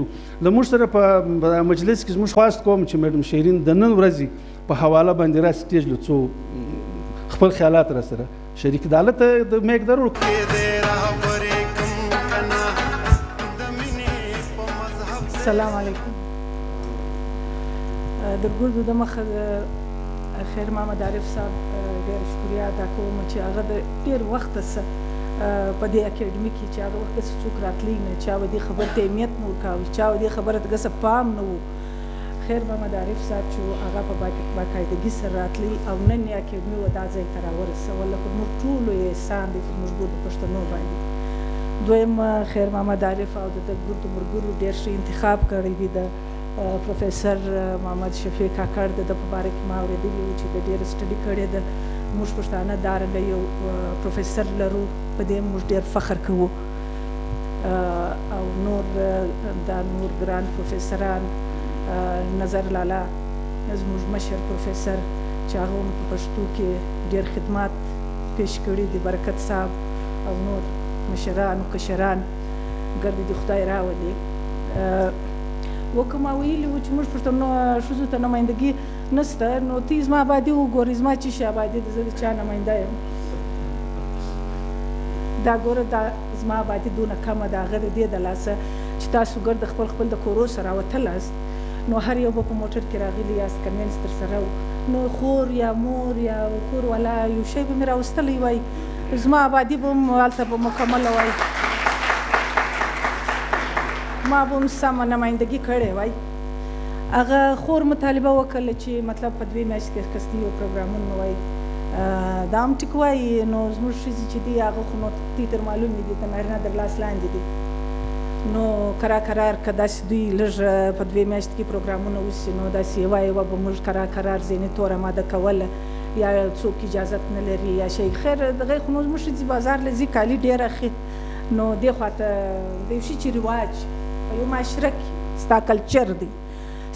د موږ سره په مجلس کې زموږ خواست کوم چې مېډم شيرين د نن ورځې په حواله باندې را سټیج له څو خپل خیالات را سره شریک د حالت د میک درو السلام علیکم درګردو د مخه خیر محمد عارف صاحب ډېر شکریه ادا کوم چې هغه د ډېر وخت څخه په دې اکېډمۍ کې چې هغه وخت څوک راتلی نه چا به دې خبرې ته اهمیت نه ورکاوه چا به دې خبره ته څه پام نه و خیر محمد عارف صاحب چې هغه په باقاعدګي سره راتلی او نن یې اکېډمۍ و دا ځای ته راورسوله پر موږ ټولو یې احسان دی پر موږ د پښتنو باندې دویم خیر محمد عارف او د ګردو مرګرو ډېر ښه انتخاب کړی دی د پروفیسر محمد شفیع کاکړ د په باره کې ما اورېدلي وو چې د ډېر سټډي کړې ده موږ پښتانه دارنګه یو پروفیسر لرو په دې موږ ډېر فخر کوو او نور دا نور ګران پروفیسران نظر لالا زموږ مشر پروفیسر چې هغه هم په پښتو کې ډېر خدمات پیش کړي دي برکت صاحب او نور مشران او کشران ګرد دې خدای راولي وکه ما ویلي وو چې موږ پښتنو ښځو ته نمایندګي نشته نو ته زما ابادي وګورې زما چې شي ابادي د زه د چا نماینده یم دا ګوره دا زما ابادي دونه کمه ده هغه د دې د لاسه چې تاسو ګرد خپل خپل د کورو سره راوتلاست نو هر یو به په موټر کې راغلي یاست کنوینس در سره نو خور یا مور یا کور والا یو شی به مې راوستلی وای زما ابادي به هم هلته به مکمله وای ما به هم سمه نمایندګي کړې وای هغه خور مطالبه وکړله چې مطلب په 2 میاشت کې کستی یو پروګرامونه وای دا هم ټیک وای نو زموږ ښځې چې دي هغه خو نو تی تر معلومې دي د نارینه در لاس لاندې دي نو کرار که داسې دوی لږ په 2 میاشت کې پروګرامونه وشي نو داسې یوه یوه به موږ کرار ځینې تور اماده کوله یا څوک اجازت نه لري یا شی خیر دغه خو نو زموږ ښځې بازار له ځي کالي ډېر اخلي نو دې خواته د یو شي چې رواج په یو معاشره کې ستا کلچر دی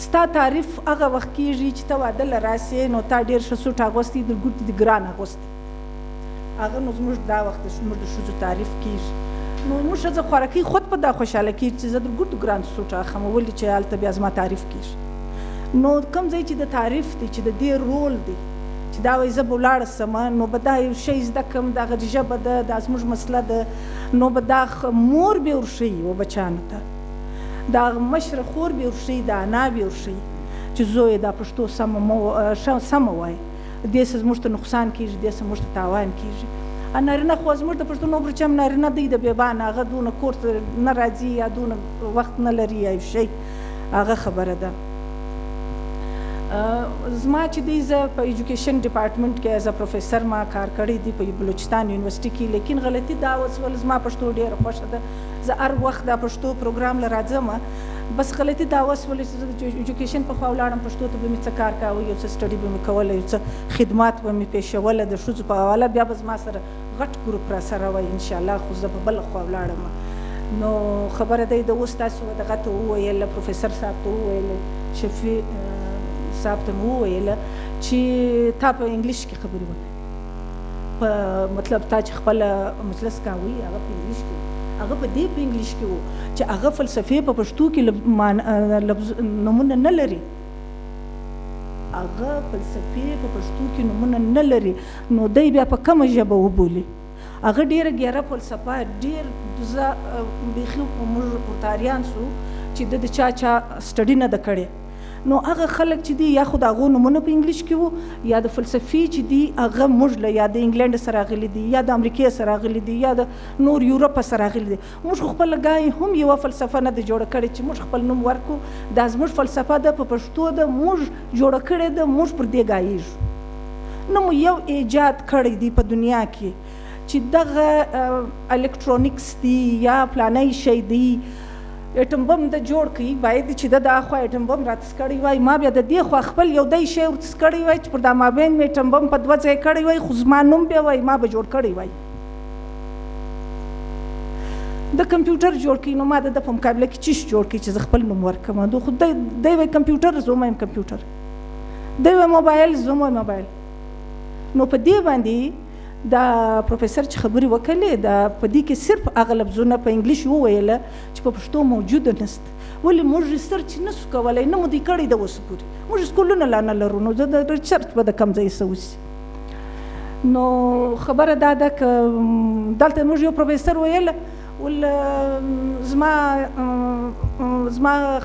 ستا تعریف هغه وخت کېږي چې ته واده له راسې نو تا ډېر ښه سوټ اغوستی د ګوتې د ګران اغوستی هغه نو زموږ دا وخت زموږ د ښځو تعریف کېږي نو موږ ښځه خوارکۍ خود په دا خوشحاله کېږي چې زه د ګوتو ګران سوټ اخلم ولې چې هلته بیا زما تعریف کېږي نو کوم ځای چې د تعریف دی چې د دې رول دی چې دا وایي زه به ولاړه سمه نو به دا یو شی زده کړم دغه ژبه ده دا زموږ مسله ده نو به دا مور به ورښیي و بچانو ته دا مشره خور به ورښیي دا انا به ورښیي چې زویه دا پښتو سمه وایي دې څه زموږ ته نقصان کېږي دې څه موږ ته تاوان کېږي نارینه خو زموږ د پښتنو برچم نارینه دی د بېبانه هغه دونه کور ته نه راځي یا دونه وخت نه لري یا یو شی هغه خبره ده زما چې دی زه په ایجوکیشن ډپارټمنټ کې ایز ا پروفیسر ما کار کړی دی په بلوچستان یونیورسټي کې لیکن غلطي دا وسول زما پښتو ډېره خوښه ده زه هر وخت دا پښتو پروګرام له راځم بس غلطي دا وسول چې د ایجوکیشن په خوا ولاړم پښتو ته به مې څه کار کاوه یو څه سټډي به مې کوله یو څه خدمات به مې پیښوله د ښځو په حواله بیا به زما سره غټ ګروپ را سره وای انشاءالله خو زه په بله خوا ولاړم نو خبره دی د اوس تاسو دغه ته وویله پروفیسر صاحب ته وویله شفیع صاحب ته مې وویله چې تا په انګلیش کې خبرې وکړې په مطلب تا چې خپله مجلس کاوی هغه په انګلیش کې هغه په دې په انګلیش کې و چې هغه فلسفې په پښتو کې نومونه نه لري هغه فلسفې په پښتو کې نومونه نه لري نو دی بیا په کومه ژبه وبولي هغه ډېره ګیره فلسفه ډېر زه بیخي موږ پورتاریان سو چې د چا سټډي نه ده کړې نو هغه خلک چې دي یا خو د هغو نومونه په انګلیش کې وو یا د فلسفې چې دي هغه موږ له یا د انګلنډ سره راغلي دي یا د امریکې سره راغلي دي یا د نور یورپ سره راغلي دي موږ خو خپله ګای هم یوه فلسفه نه ده جوړه کړې چې موږ خپل نوم ورکړو دا زموږ فلسفه ده په پښتو ده موږ جوړه کړې ده موږ پر دې ګایېږو نو مو یو ایجاد کړی دی په دنیا کې چې دغه الکترونیکس دي یا فلانی شی دی اټم بم د جوړ کړي باید چې د اخوا اټم بم راتس کړی وای ما بیا د دې خوا خپل یو دی شی ورتس کړی وای چې پر دا مابین مې اټم بم په 2 ځای کړی وای خو زما نوم بیا وای ما به جوړ کړی وای د کمپیوټر جوړ کړي نو ما د په مقابله کې چیش جوړ کړي چې زه خپل نوم ورکړم نو خو دی وای کمپیوټر زه وایم کمپیوټر دی وای موبایل زه وایم موبایل نو په دې باندې دا پروفیسر چې خبرې وکړلې دا په دې کې صرف هغه لفظونه په انګلیش وویله چې په پښتو موجوده نسته. ولې موږ ریسرچ نسو کولی، نه مو دوی کړی د اوسه پورې، موږ سکولونه لا نه لرو، نو د ریسرچ به د کوم ځای څه وسي. نو خبره دا ده که دلته موږ یو پروفیسر ویله ول زما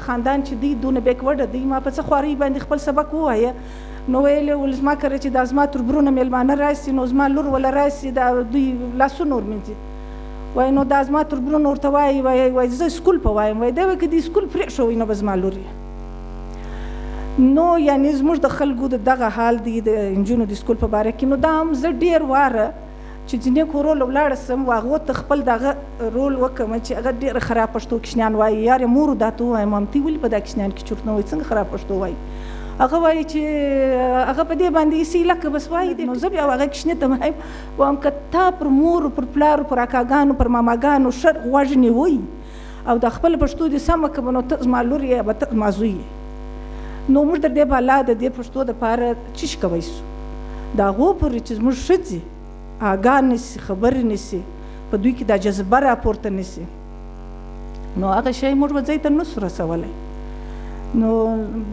خاندان چې دی دونه بیکورډه دی، ما په څه خوارۍ باندې خپل سبق ووایه. نو ویلې ول زما کره چې دا زما تر برونه میلمانه راسي نو زما لور ولا راسي دا دوی لاسونه ورمینځي، وایي نو دا زما تر برونه ورته وایي وایي زه سکول په وایم، وایي دا وایي که دې سکول پرېښوئ نو به زما لور یې. نو یعنې زموږ د خلکو د دغه حال دی د نجونو د سکول په باره کې. نو دا هم زه ډېر واره چې ځینې کورو له ولاړه سم و هغو ته خپل دغه رول وکړم چې هغه ډېره خراب پښتو کشنیان وایي. یارې مورو دا ته ووایم مامتې ولې په دا کشنیان کې چورت نه وایي، څنګه خراب پښتو وایي؟ هغه وایي چې هغه په دې باندې ایسي لکه بس وایي دی. نو زه بیا هغه کشنې ته وایم وایم که تا پر مورو پر پلارو پر اکاګانو پر ماماګانو ښه غوږ نیوی او د خپل پښتو دې سمه کړه نو ته زما لور یې به ته زما زوی یې. نو موږ د دې بالا د دې پښتو دپاره څه شي کوی سو، د هغو پورې چې زموږ ښځې آګاه نسي، خبرې نسي، په دوی کې دا جذبه راپورته نسي، نو هغه شی موږ به ځای ته نسو رسولی. نو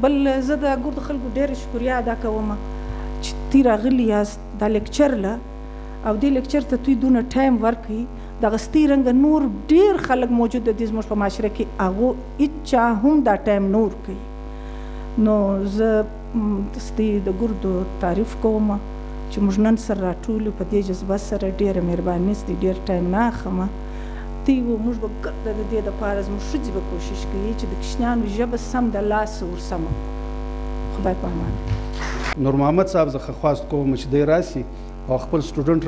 بل زه د ګور د خلکو ډېره شکریا ادا کوم چې تی راغلي یاست دا لیکچر له او دې لیکچر ته دوی دونه ټایم ورکوي. دغستی رنګه نور ډېر خلک موجود دي زموږ په معاشره کې، هغو هېچا هم دا ټایم نه ورکوي. نو زه دستي د ګردو تعریف کوم چې موږ نن سره راټولو په دې جذبه سره ډېره مهرباني ستي ډېر ټایم نه اخلم. دوی موږ به ګرده د دې دپاره زموږ ښځې به کوشش کوي چې د کوچنیانو ژبه سم د لاسه ورسمه. خدای په امان. نور محمد صاحب زه خواست کوم چې دی راسي او خپل سټوډنټ